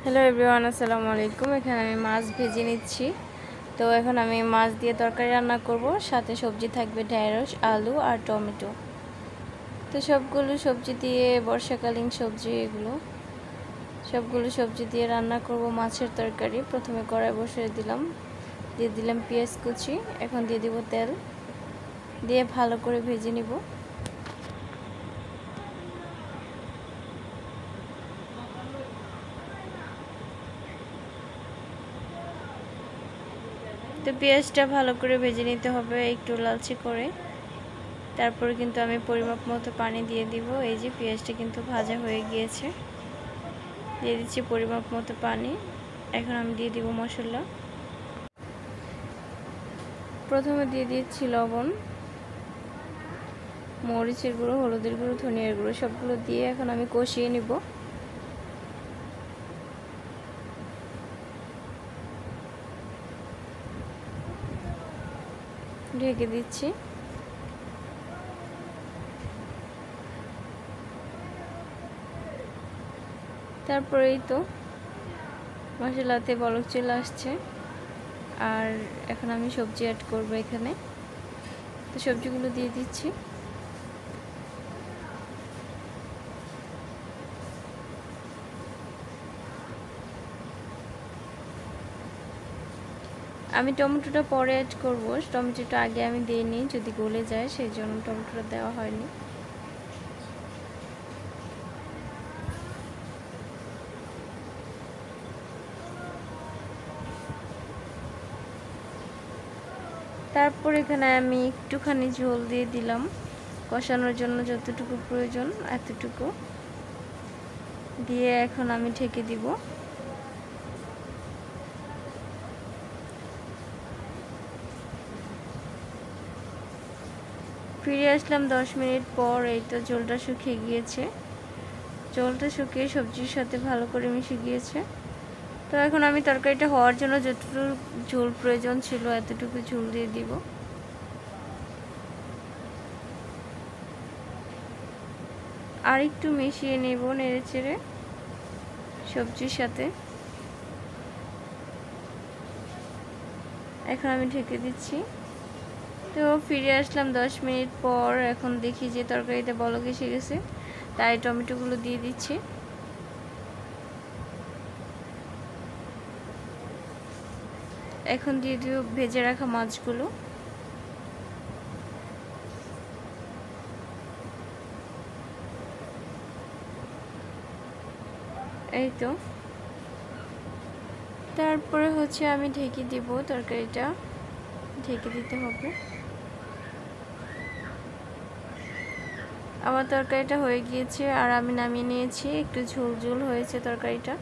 Hello everyone, আসসালামু আলাইকুম। এখানে আমি মাছ ভেজে নিচ্ছি। তো এখন আমি মাছ দিয়ে তরকারি রান্না করব, সাথে সবজি থাকবে ঢেঁড়স, আলু আর টমেটো। তো সবগুলো সবজি দিয়ে, বর্ষাকালীন সবজি এগুলো, সবগুলো সবজি দিয়ে রান্না করব মাছের তরকারি। প্রথমে কড়াই বসিয়ে দিলাম, দিয়ে দিলাম পেঁয়াজ কুচি। এখন দিয়ে দিব তেল, দিয়ে ভালো করে ভেজে নিব। তো পেঁয়াজটা ভালো করে ভেজে নিতে হবে, একটু লালচে করে। তারপরে কিন্তু আমি পরিমাপ মতো পানি দিয়ে দিব। এই যে পেঁয়াজটা কিন্তু ভাজা হয়ে গিয়েছে, দিয়ে দিচ্ছি পরিমাপ মতো পানি। এখন আমি দিয়ে দিব মশলা। প্রথমে দিয়ে দিচ্ছি লবণ, মরিচের গুঁড়ো, হলুদের গুঁড়ো, ধনিয়ার গুঁড়ো, সবগুলো দিয়ে এখন আমি কষিয়ে নিব। ঢেকে দিচ্ছি। তারপরেই তো মশলাতে বলক চলে আসছে, আর এখন আমি সবজি অ্যাড করব এখানে। তো সবজিগুলো দিয়ে দিচ্ছি। আমি টমেটোটা পরে অ্যাড করব, টমেটোটা আগে আমি দিইনি, যদি গলে যায় সেই জন্য টমেটোটা দেওয়া হয়নি। তারপর এখানে আমি একটুখানি ঝোল দিয়ে দিলাম, কষানোর জন্য যতটুকু প্রয়োজন এতটুকু দিয়ে এখন আমি ঢেকে দিব। ফিরে আসলাম 10 মিনিট পর। এই তো ঝোলটা শুকিয়ে গিয়েছে, ঝোলটা শুকিয়ে সবজির সাথে ভালো করে মিশে গিয়েছে। তো এখন আমি তরকারিটা হওয়ার জন্য যতটুকু ঝোল প্রয়োজন ছিল এতটুকু ঝোল দিয়ে দিব। আর একটু মিশিয়ে নেব নেড়ে চেড়ে সবজির সাথে। এখন আমি ঢেকে দিচ্ছি। তো ফিরে আসলাম 10 মিনিট পর। এখন দেখি যে তরকারিতে বলক এসে গেছে, তাই টমেটোগুলো দিয়ে দিচ্ছি। এখন দিয়ে দিব ভেজে রাখা মাছগুলো। এই তো, তারপরে হচ্ছে আমি ঢেকে দিব। তরকারিটা ঢেকে দিতে হবে। আমার তরকারিটা হয়ে গিয়েছে আর আমি নামিয়ে নিয়েছি। একটু ঝোল ঝোল হয়েছে তরকারিটা।